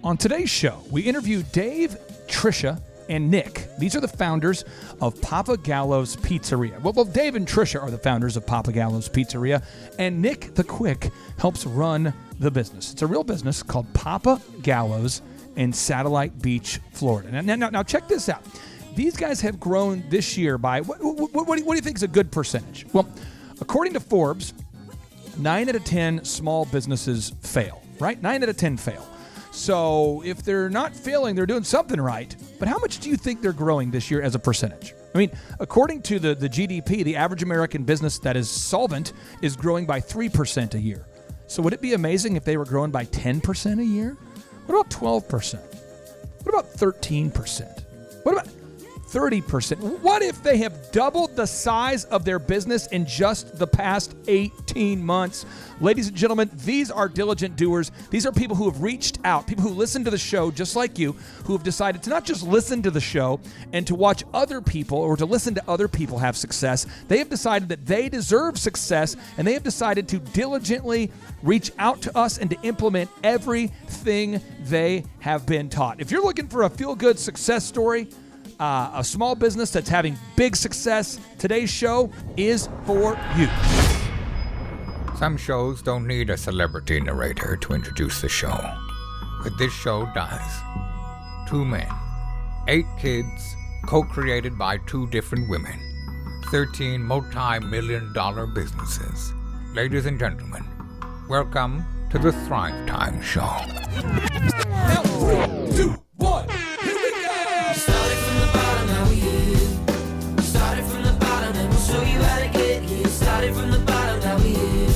On today's show, we interview Dave, Tricia, and Nick. These are the founders of Pappagallos Pizzeria. Well, Dave and Tricia are the founders of Pappagallos Pizzeria, and Nick the Quick helps run the business. It's a real business called Pappagallos in Satellite Beach, Florida. Now check this out. These guys have grown this year by, what do you think is a good percentage? Well, according to Forbes, 9 out of 10 small businesses fail, right? 9 out of 10 fail. So if they're not failing, they're doing something right. But how much do you think they're growing this year as a percentage? I mean, according to the GDP, the average American business that is solvent is growing by 3% a year. So would it be amazing if they were growing by 10% a year? What about 12%? What about 13%? What about 30%? What if they have doubled the size of their business in just the past 18 months? Ladies and gentlemen, these are diligent doers. These are people who have reached out, people who listen to the show just like you, who have decided to not just listen to the show and to watch other people or to listen to other people have success. They have decided that they deserve success, and they have decided to diligently reach out to us and to implement everything they have been taught. If you're looking for a feel-good success story, a small business that's having big success, today's show is for you. Some shows don't need a celebrity narrator to introduce the show, but this show does. 2 men, 8 kids, co-created by 2 different women, 13 multi-million-dollar businesses. Ladies and gentlemen, welcome to the Thrive Time Show. Now, 3, 2, 1. Started from the bottom, now we here. Started from the bottom, and we'll show you how to get here. Started from the bottom, now we here.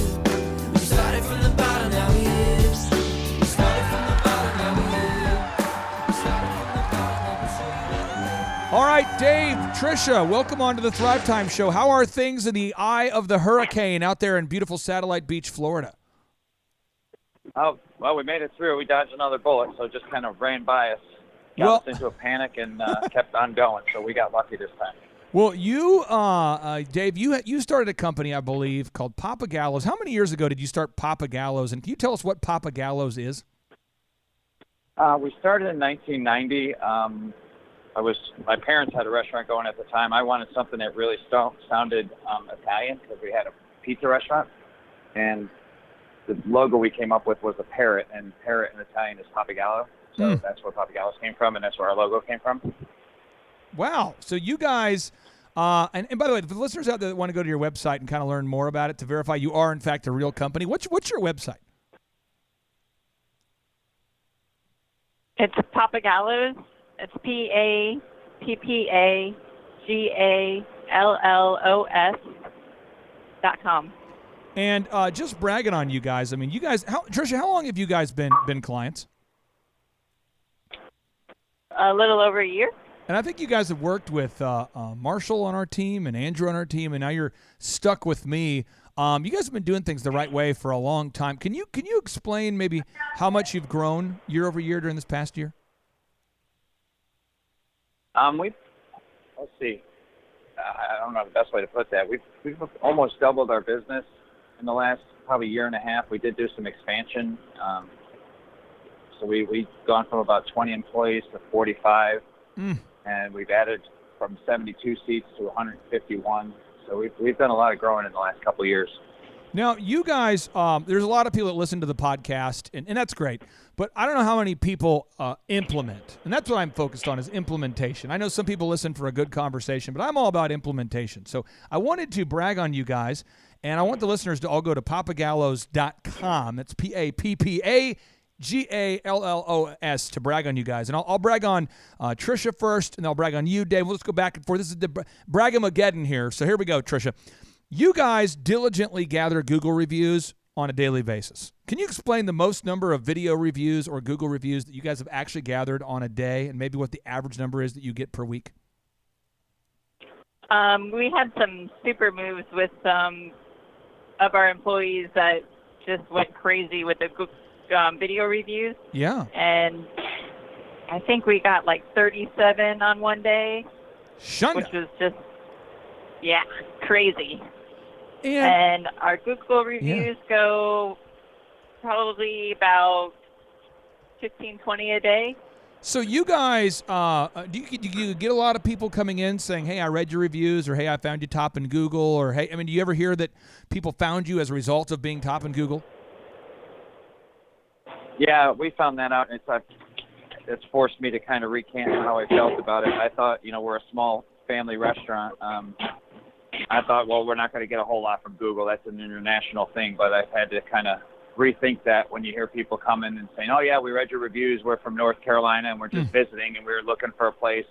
Started from the bottom, now we here. Started from the bottom, now we here. Started from the bottom, now we'll show you how to. All right, Dave, Tricia, welcome on to the Thrive Time Show. How are things in the eye of the hurricane out there in beautiful Satellite Beach, Florida? Oh, well, we made it through. We dodged another bullet, so it just kind of ran by us. Got us into a panic and kept on going, so we got lucky this time. Well, you, Dave, you started a company, I believe, called Pappagallos. How many years ago did you start Pappagallos, and can you tell us what Pappagallos is? We started in 1990. My parents had a restaurant going at the time. I wanted something that really sounded Italian because we had a pizza restaurant, and the logo we came up with was a parrot, and parrot in Italian is Pappagallo. So that's where Pappagallos came from, and that's where our logo came from. Wow. So you guys, and by the way, for the listeners out there that want to go to your website and kind of learn more about it to verify you are, in fact, a real company, what's your website? It's Pappagallos. It's PAPPAGALLOS.com. And just bragging on you guys, I mean, you guys, Tricia, how long have you guys been clients? A little over a year. And I think you guys have worked with Marshall on our team and Andrew on our team, and now you're stuck with me. You guys have been doing things the right way for a long time. Can you explain maybe how much you've grown year over year during this past year? Let's see. I don't know the best way to put that. We've almost doubled our business in the last probably year and a half. We did do some expansion. So we've gone from about 20 employees to 45, and we've added from 72 seats to 151. So we've done a lot of growing in the last couple of years. Now, you guys, there's a lot of people that listen to the podcast, and that's great, but I don't know how many people implement, and that's what I'm focused on is implementation. I know some people listen for a good conversation, but I'm all about implementation. So I wanted to brag on you guys, and I want the listeners to all go to pappagallos.com. That's PAPPAGALLOS to brag on you guys. And I'll brag on Tricia first, and I'll brag on you, Dave. Let's go back and forth. This is the Bragamageddon here. So here we go, Tricia. You guys diligently gather Google reviews on a daily basis. Can you explain the most number of video reviews or Google reviews that you guys have actually gathered on a day, and maybe what the average number is that you get per week? We had some super moves with some of our employees that just went crazy with the video reviews. Yeah. And I think we got like 37 on one day, which was just, crazy. And our Google reviews go probably about 15, 20 a day. So you guys, do you get a lot of people coming in saying, hey, I read your reviews, or hey, I found you top in Google, or hey, I mean, do you ever hear that people found you as a result of being top in Google? Yeah, we found that out. It's forced me to kind of recant how I felt about it. I thought, we're a small family restaurant. I thought, well, we're not going to get a whole lot from Google. That's an international thing. But I've had to kind of rethink that when you hear people coming and saying, oh, yeah, we read your reviews. We're from North Carolina, and we're just visiting, and we were looking for a place,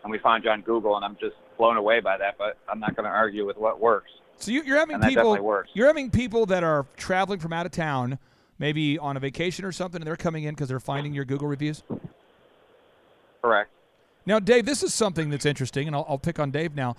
and we found you on Google. And I'm just blown away by that. But I'm not going to argue with what works. So you're having and that people. Definitely works. You're having people that are traveling from out of town, maybe on a vacation or something, and they're coming in because they're finding your Google reviews? Correct. Now, Dave, this is something that's interesting, and I'll pick on Dave now.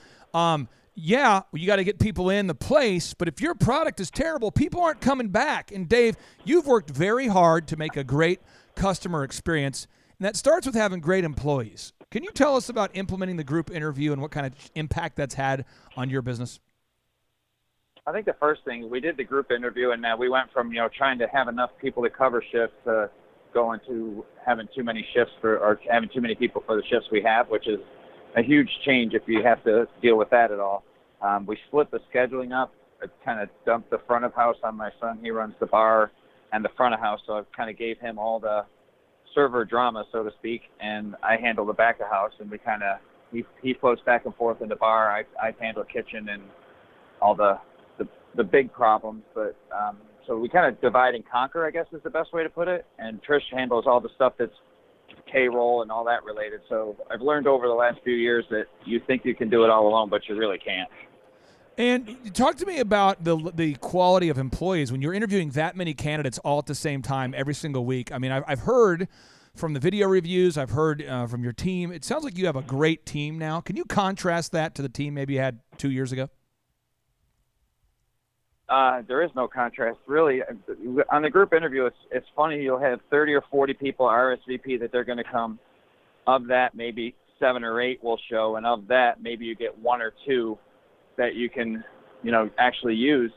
Yeah, you got to get people in the place, but if your product is terrible, people aren't coming back. And Dave, you've worked very hard to make a great customer experience, and that starts with having great employees. Can you tell us about implementing the group interview and what kind of impact that's had on your business? I think the first thing, we did the group interview, and we went from, trying to have enough people to cover shifts to going to having too many shifts or having too many people for the shifts we have, which is a huge change if you have to deal with that at all. We split the scheduling up. I kind of dumped the front of house on my son. He runs the bar and the front of house, so I kind of gave him all the server drama, so to speak, and I handle the back of house, and we kind of he floats back and forth in the bar. I handle kitchen and all the big problems, but so we kind of divide and conquer, I guess is the best way to put it. And Trish handles all the stuff that's payroll and all that related. So I've learned over the last few years that you think you can do it all alone, but you really can't. And talk to me about the quality of employees when you're interviewing that many candidates all at the same time every single week. I mean, I've heard from the video reviews, I've heard from your team. It sounds like you have a great team now. Can you contrast that to the team maybe you had 2 years ago? There is no contrast, really. On the group interview, it's funny. You'll have 30 or 40 people RSVP that they're going to come. Of that, maybe 7 or 8 will show, and of that, maybe you get 1 or 2 that you can, actually use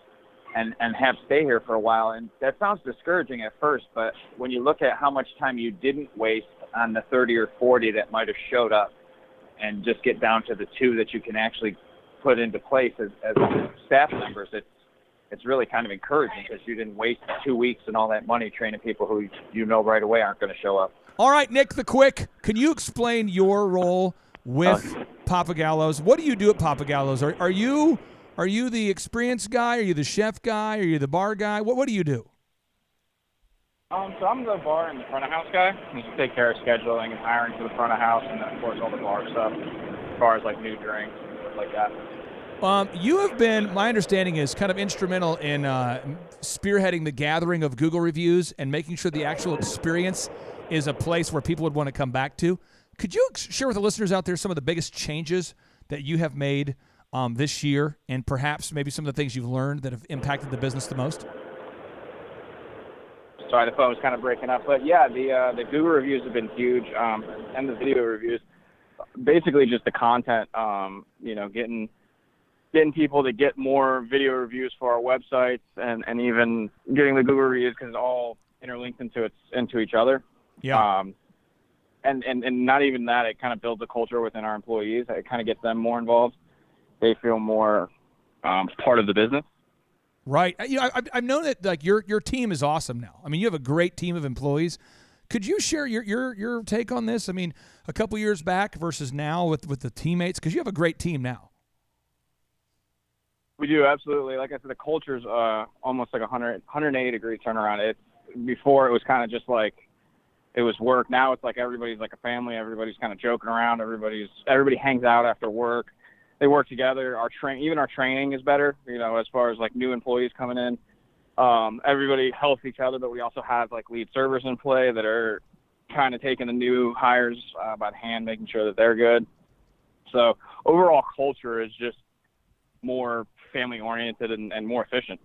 and have stay here for a while. And that sounds discouraging at first, but when you look at how much time you didn't waste on the 30 or 40 that might have showed up, and just get down to the 2 that you can actually put into place as staff members, it's really kind of encouraging because you didn't waste 2 weeks and all that money training people who right away aren't going to show up. All right, Nick the Quick, can you explain your role with Pappagallos? What do you do at Pappagallos? Are you the experienced guy? Are you the chef guy? Are you the bar guy? What do you do? So I'm the bar and the front of house guy. I just take care of scheduling and hiring for the front of house, and then of course all the bar stuff, as far as like new drinks and stuff like that. You have been, my understanding is, kind of instrumental in spearheading the gathering of Google reviews and making sure the actual experience is a place where people would want to come back to. Could you share with the listeners out there some of the biggest changes that you have made this year, and perhaps maybe some of the things you've learned that have impacted the business the most? Sorry, the phone was kind of breaking up. But yeah, the Google reviews have been huge, and the video reviews. Basically just the content, getting people to get more video reviews for our websites, and even getting the Google reviews because it's all interlinked into each other. Yeah. And not even that, it kind of builds a culture within our employees. It kind of gets them more involved. They feel more part of the business. Right. I've known that like your team is awesome now. I mean, you have a great team of employees. Could you share your take on this? I mean, a couple years back versus now with the teammates, because you have a great team now. We do, absolutely. Like I said, the culture's almost like 180-degree turnaround. Before it was kind of just like it was work. Now it's like everybody's like a family. Everybody's kind of joking around. Everybody hangs out after work. They work together. Even our training is better, as far as like new employees coming in. Everybody helps each other, but we also have like lead servers in play that are kind of taking the new hires by the hand, making sure that they're good. So overall culture is just more family oriented and more efficient.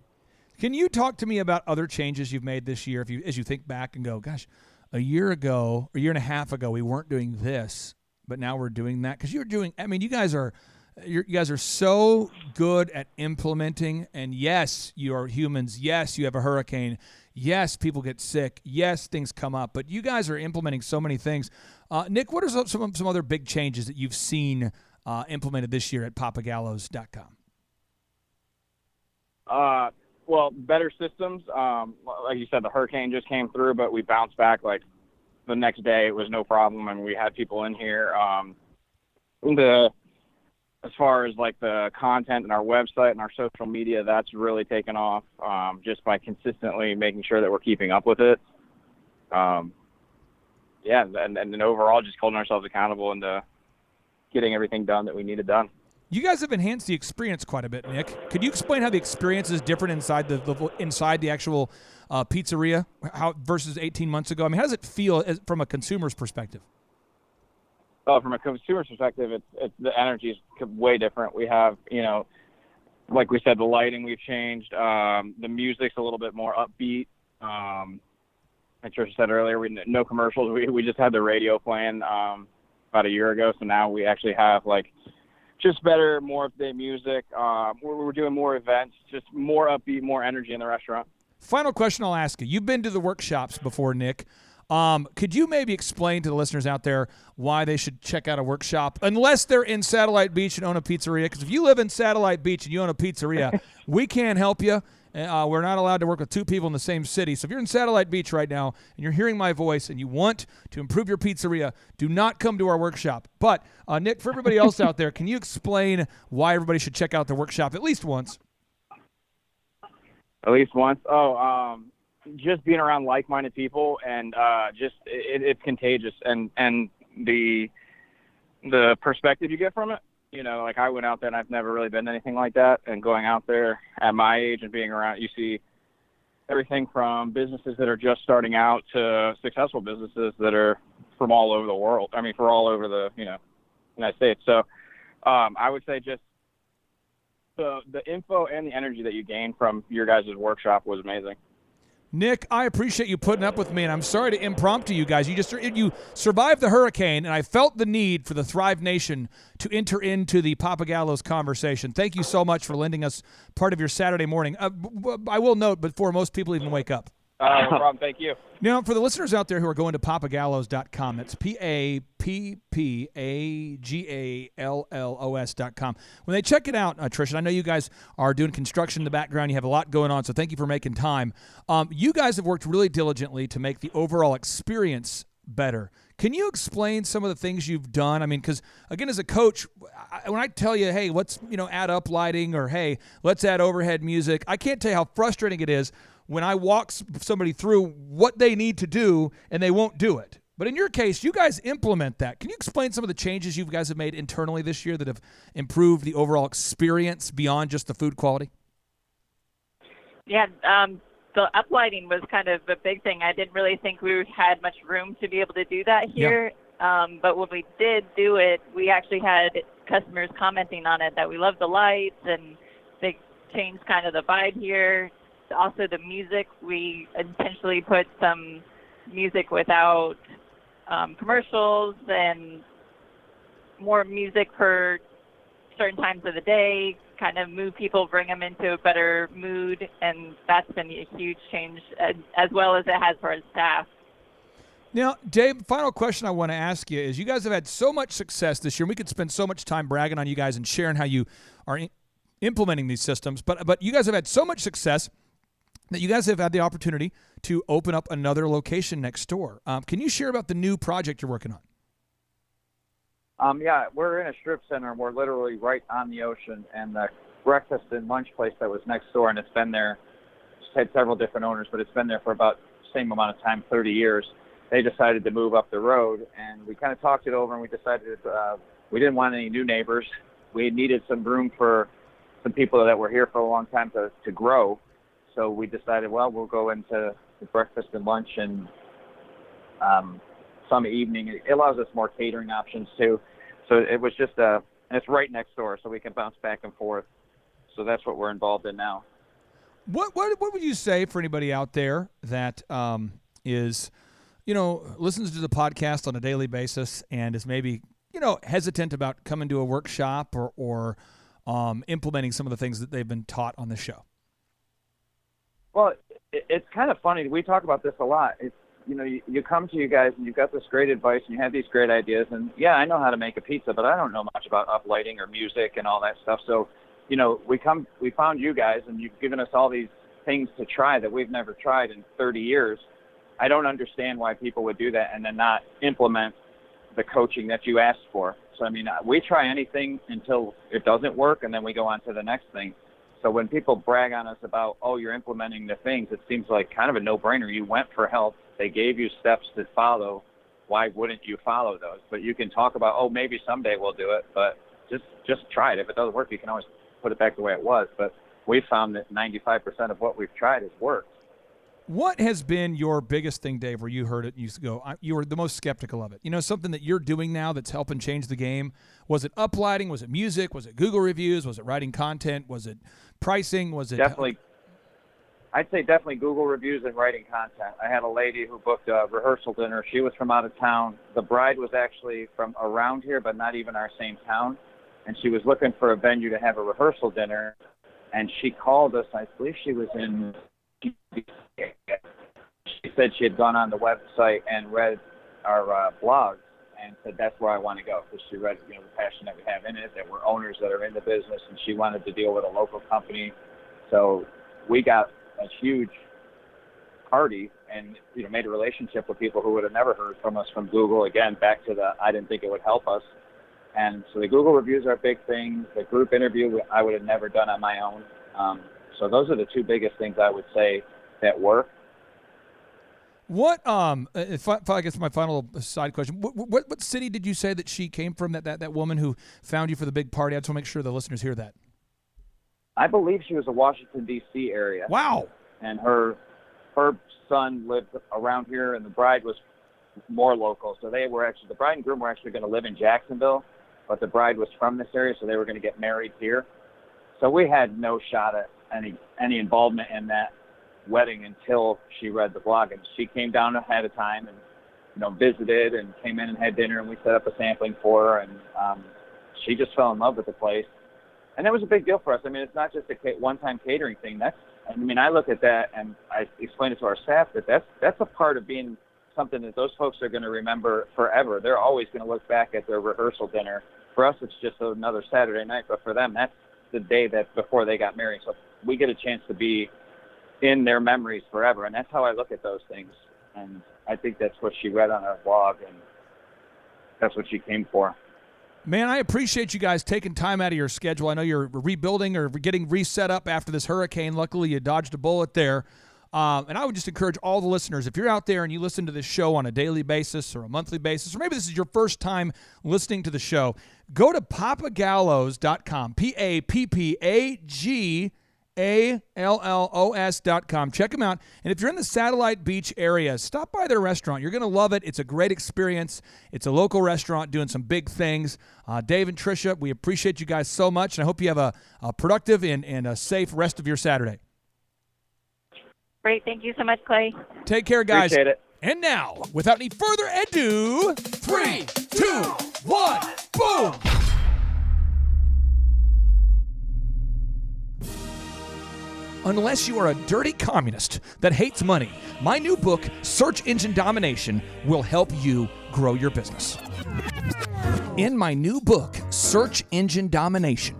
Can you talk to me about other changes you've made this year as you think back and go, gosh, a year and a half ago we weren't doing this, but now we're doing that? Because you guys are You guys are so good at implementing, and yes, you are humans. Yes, you have a hurricane. Yes, people get sick. Yes, things come up. But you guys are implementing so many things. Nick, what are some other big changes that you've seen implemented this year at Pappagallos.com? Well, better systems. Like you said, the hurricane just came through, but we bounced back like the next day. It was no problem, and we had people in here. As far as like the content and our website and our social media, that's really taken off just by consistently making sure that we're keeping up with it. And then overall just holding ourselves accountable and getting everything done that we needed done. You guys have enhanced the experience quite a bit, Nick. Could you explain how the experience is different inside the actual pizzeria versus 18 months ago? I mean, how does it feel from a consumer's perspective? Oh, from a consumer's perspective, it's the energy is way different. We have, like we said, the lighting we've changed. The music's a little bit more upbeat. Like Tricia said earlier, no commercials. We just had the radio playing about a year ago, so now we actually have like just better, more up-to-date music. We're doing more events, just more upbeat, more energy in the restaurant. Final question I'll ask you. You've been to the workshops before, Nick. Could you maybe explain to the listeners out there why they should check out a workshop, unless they're in Satellite Beach and own a pizzeria? Because if you live in Satellite Beach and you own a pizzeria, we can't help you. We're not allowed to work with two people in the same city. So if you're in Satellite Beach right now and you're hearing my voice and you want to improve your pizzeria, do not come to our workshop. But, Nick, for everybody else out there, can you explain why everybody should check out the workshop at least once? At least once? Just being around like-minded people and it's contagious, and the perspective you get from it. Like I went out there and I've never really been to anything like that, and going out there at my age and being around, you see everything from businesses that are just starting out to successful businesses that are from all over the world. I mean, for all over the United States. So I would say just the info and the energy that you gain from your guys' workshop was amazing. Nick, I appreciate you putting up with me, and I'm sorry to impromptu you guys. You survived the hurricane, and I felt the need for the Thrive Nation to enter into the Pappagallos conversation. Thank you so much for lending us part of your Saturday morning. I will note, before most people even wake up. No problem. Thank you. Now, for the listeners out there who are going to Pappagallos.com, it's Pappagallos.com. When they check it out, Tricia, I know you guys are doing construction in the background. You have a lot going on, so thank you for making time. You guys have worked really diligently to make the overall experience better. Can you explain some of the things you've done? I mean, because, again, as a coach, when I tell you, hey, let's add up lighting, or, hey, let's add overhead music, I can't tell you how frustrating it is when I walk somebody through what they need to do and they won't do it. But in your case, you guys implement that. Can you explain some of the changes you guys have made internally this year that have improved the overall experience beyond just the food quality? Yeah, the uplighting was kind of a big thing. I didn't really think we had much room to be able to do that here. Yeah. But when we did do it, we actually had customers commenting on it that we love the lights and they changed kind of the vibe here. Also the music, we intentionally put some music without commercials and more music for certain times of the day, kind of move people, bring them into a better mood, and that's been a huge change as well as it has for our staff. Now, Dave, final question I want to ask you is, you guys have had so much success this year, and we could spend so much time bragging on you guys and sharing how you are implementing these systems, but you guys have had so much success that you guys have had the opportunity to open up another location next door. Can you share about the new project you're working on? Yeah, we're in a strip center, and we're literally right on the ocean, and the breakfast and lunch place that was next door, and it's been there, it's had several different owners, but it's been there for about the same amount of time, 30 years. They decided to move up the road, and we kind of talked it over, and we decided we didn't want any new neighbors. We needed some room for some people that were here for a long time to grow. So we decided, well, we'll go into the breakfast and lunch and some evening. It allows us more catering options too. So it was just and it's right next door, so we can bounce back and forth. So that's what we're involved in now. What would you say for anybody out there that is, listens to the podcast on a daily basis and is maybe hesitant about coming to a workshop or implementing some of the things that they've been taught on the show? Well, it's kind of funny. We talk about this a lot. It's, you come to you guys and you've got this great advice and you have these great ideas. And yeah, I know how to make a pizza, but I don't know much about uplighting or music and all that stuff. So, we found you guys and you've given us all these things to try that we've never tried in 30 years. I don't understand why people would do that and then not implement the coaching that you asked for. So, we try anything until it doesn't work, and then we go on to the next thing. So when people brag on us about, oh, you're implementing the things, it seems like kind of a no-brainer. You went for help. They gave you steps to follow. Why wouldn't you follow those? But you can talk about, oh, maybe someday we'll do it, but just try it. If it doesn't work, you can always put it back the way it was. But we found that 95% of what we've tried has worked. What has been your biggest thing, Dave, where you heard it and you go, you were the most skeptical of it? Something that you're doing now that's helping change the game. Was it uplighting? Was it music? Was it Google reviews? Was it writing content? Was it pricing? Was it definitely? I'd say definitely Google reviews and writing content. I had a lady who booked a rehearsal dinner. She was from out of town. The bride was actually from around here, but not even our same town. And she was looking for a venue to have a rehearsal dinner. And she called us. I believe she was in. She said she had gone on the website and read our blogs and said that's where I want to go, because she read the passion that we have in it, that we're owners that are in the business, and she wanted to deal with a local company. So we got a huge party and made a relationship with people who would have never heard from us from Google. Again, back to I didn't think it would help us. And so the Google reviews are a big thing. The group interview I would have never done on my own. So those are the two biggest things I would say that work. What if I guess my final side question, what city did you say that she came from, that woman who found you for the big party? I just want to make sure the listeners hear that. I believe she was a Washington, D.C. area. Wow. And her son lived around here, and the bride was more local. So the bride and groom were actually going to live in Jacksonville, but the bride was from this area, so they were going to get married here. So we had no shot at any involvement in that wedding until she read the blog, and she came down ahead of time and visited and came in and had dinner, and we set up a sampling for her, and she just fell in love with the place. And that was a big deal for us. It's not just a one-time catering thing. I look at that and I explain it to our staff that that's a part of being something that those folks are going to remember forever. They're always going to look back at their rehearsal dinner. For us, it's just another Saturday night, but for them, that's the day that before they got married. So we get a chance to be in their memories forever, and that's how I look at those things. And I think that's what she read on our blog, and that's what she came for. Man, I appreciate you guys taking time out of your schedule. I know you're rebuilding or getting reset up after this hurricane. Luckily, you dodged a bullet there. And I would just encourage all the listeners, if you're out there and you listen to this show on a daily basis or a monthly basis, or maybe this is your first time listening to the show, go to Pappagallos.com, Pappagallos.com. Check them out. And if you're in the Satellite Beach area, stop by their restaurant. You're going to love it. It's a great experience. It's a local restaurant doing some big things. Dave and Tricia, we appreciate you guys so much, and I hope you have a productive and a safe rest of your Saturday. Great. Thank you so much, Clay. Take care, guys. Appreciate it. And now, without any further ado, 3, 2, 1, boom! Unless you are a dirty communist that hates money, my new book, Search Engine Domination, will help you grow your business. In my new book, Search Engine Domination,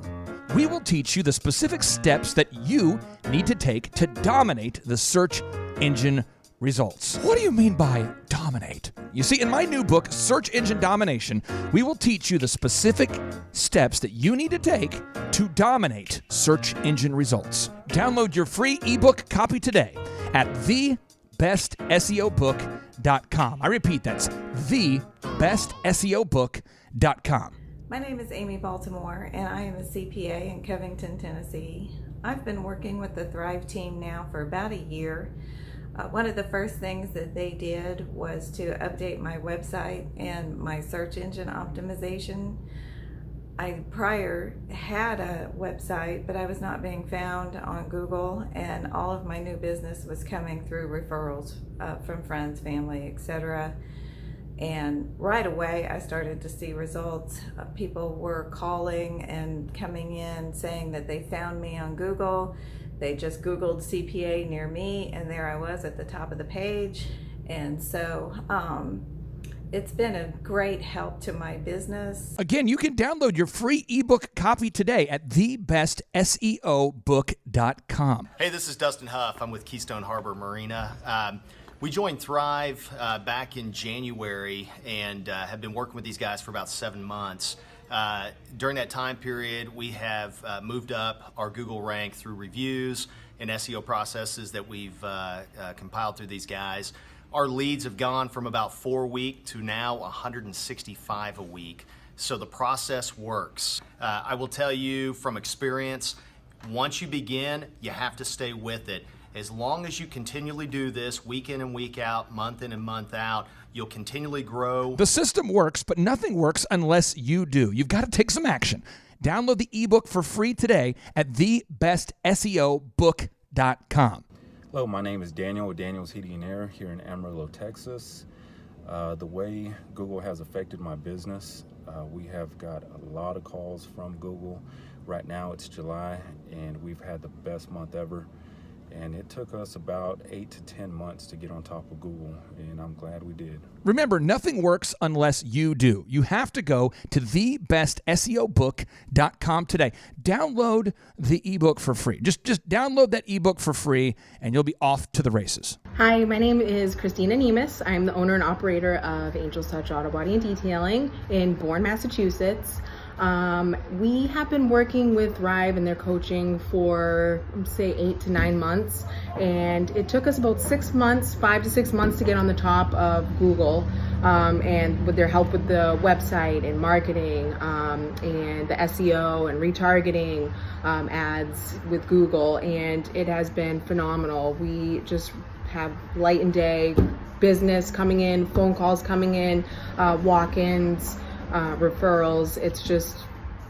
we will teach you the specific steps that you need to take to dominate the search engine results. What do you mean by dominate? You see, in my new book, Search Engine Domination, we will teach you the specific steps that you need to take to dominate search engine results. Download your free ebook copy today at thebestseobook.com. I repeat, that's thebestseobook.com. My name is Amy Baltimore, and I am a CPA in Covington, Tennessee. I've been working with the Thrive team now for about a year. One of the first things that they did was to update my website and my search engine optimization. I prior had a website, but I was not being found on Google, and all of my new business was coming through referrals from friends, family, etc. And right away, I started to see results. People were calling and coming in saying that they found me on Google. They just Googled CPA near me, and there I was at the top of the page. And so it's been a great help to my business. Again, you can download your free ebook copy today at thebestseobook.com. Hey, this is Dustin Huff. I'm with Keystone Harbor Marina. We joined Thrive back in January and have been working with these guys for about 7 months. During that time period, we have moved up our Google rank through reviews and SEO processes that we've compiled through these guys. Our leads have gone from about 4 a week to now 165 a week. So the process works. I will tell you from experience, once you begin, you have to stay with it. As long as you continually do this week in and week out, month in and month out, you'll continually grow. The system works, but nothing works unless you do. You've got to take some action. Download the ebook for free today at thebestseobook.com. Hello, my name is Daniel with Daniel's Heating and Air here in Amarillo, Texas. The way Google has affected my business, we have got a lot of calls from Google. Right now it's July and we've had the best month ever. And it took us about 8 to 10 months to get on top of Google, and I'm glad we did. Remember, nothing works unless you do. You have to go to thebestseobook.com today. Download the ebook for free. Just download that ebook for free, and you'll be off to the races. Hi, my name is Christina Nemus. I'm the owner and operator of Angel's Touch Auto Body and Detailing in Bourne, Massachusetts. We have been working with Thrive and their coaching for, say, 8 to 9 months, and it took us about 6 months, 5 to 6 months to get on the top of Google, and with their help with the website and marketing, and the SEO and retargeting ads with Google, and it has been phenomenal. We just have light and day business coming in, phone calls coming in, walk-ins, referrals. It's just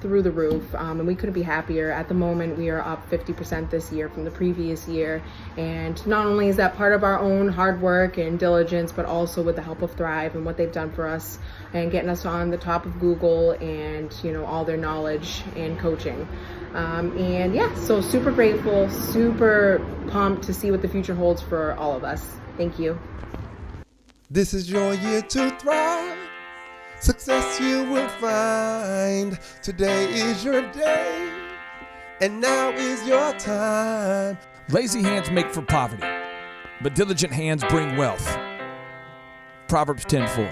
through the roof, and we couldn't be happier. At the moment, we are up 50% this year from the previous year, and not only is that part of our own hard work and diligence, but also with the help of Thrive and what they've done for us and getting us on the top of Google and, you know, all their knowledge and coaching. And yeah, so super grateful, super pumped to see what the future holds for all of us. Thank you. This is your year to thrive. Success you will find. Today is your day, and now is your time. Lazy hands make for poverty, but diligent hands bring wealth. Proverbs 10:4.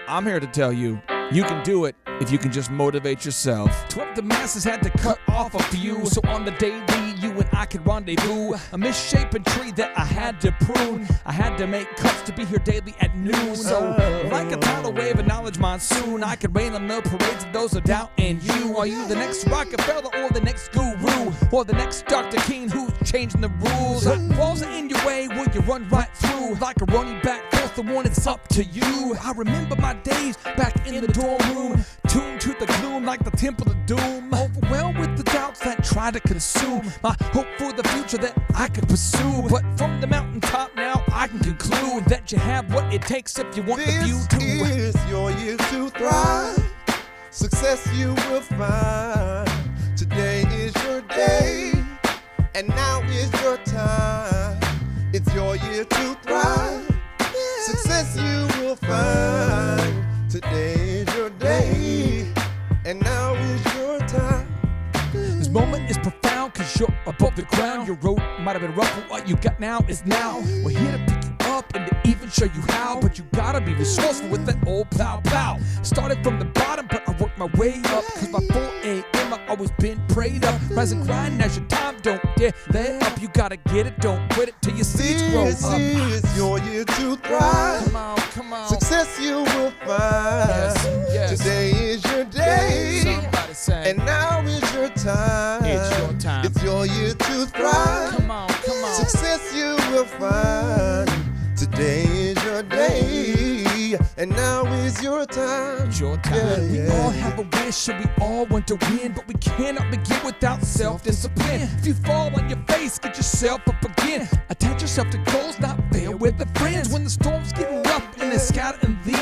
I'm here to tell you, you can do it if you can just motivate yourself. 12 the masses had to cut off a few, so on the daily you and I could rendezvous. A misshapen tree that I had to prune. I had to make cuts to be here daily at noon. So like a tidal wave of knowledge monsoon, I could rain on the parades of those who doubt in you. Are you the next Rockefeller or the next guru, or the next Dr. King who's changing the rules? Walls are in your way, will you run right through? Like a running back, force the one, it's up to you. I remember my days back in the dorm room, tuned to the gloom like the temple of doom, overwhelmed with the doubts that try to consume my hope for the future that I could pursue. But from the mountaintop now I can conclude that you have what it takes if you want the view to. This is your year to thrive. Success you will find. Today is your day, and now is your time. It's your year to thrive. Success you will find. Today is your day, and now is your time. This moment is profound because you're above the ground. Your road might have been rough, but what you got now is now. We're here to pick you up and to even show you how, but you gotta be resourceful with that old plow. Started from the bottom, but I worked my way up, cause by 4 a.m. I've always been prayed up. Rise and grind, now's your time, don't dare let up. You gotta get it, don't quit it till your seeds grow up. This is your year to thrive. Come on. Success you will find. Yes. Today is your day, Somebody say, and now is your time. it's your time. It's your year to thrive. Come on. Success you will find. Today is your day, and now is your time. It's your time. We all have a wish and we all want to win, but we cannot begin without self-discipline. If you fall on your face, get yourself up again. Attach yourself to goals, not fail with the friends. When the storms get rough and they're scattered in the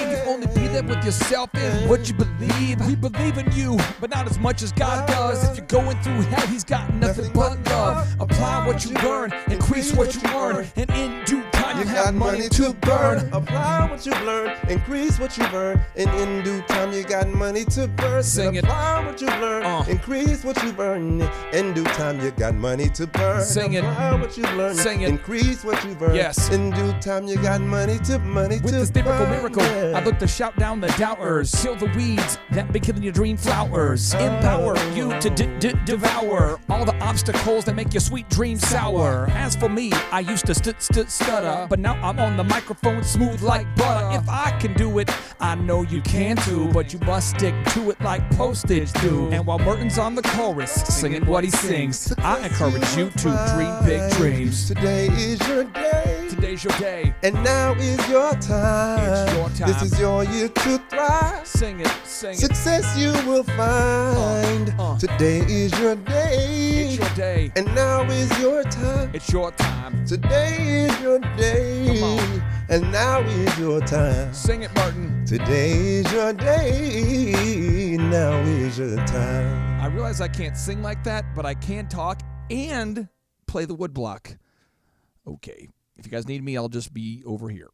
live with yourself in what you believe. We believe in you, but not as much as God does. If you're going through hell, he's got nothing but love. Apply what you learn, increase what you earn, and in due time you have money to burn. Apply what you learn, increase what you earn, and in due time you got money to burn. Sing it. Apply what you learn, increase what you earn, in due time you got money to burn. Sing it. Apply what you learn, Sing it. increase what you earn. Yes. In due time you got money to With to this biblical burn. miracle, Yeah. I look to shout down the doubters, kill the weeds that be killing your dream flowers, empower you to devour all the obstacles that make your sweet dreams sour. As for me, I used to stutter, but now I'm on the microphone smooth like butter. If I can do it, I know you can too, but you must stick to it like postage do. And while Merton's on the chorus, singing what he sings, I encourage you to dream big dreams. Today is your day. Today's your day. And now is your time. It's your time. This is your year to thrive. Sing it, sing it. Success you will find. Today is your day. It's your day. And now is your time. It's your time. Today is your day. Come on. And now is your time. Sing it, Merton. Today is your day. Now is your time. I realize I can't sing like that, but I can talk and play the woodblock. Okay. If you guys need me, I'll just be over here.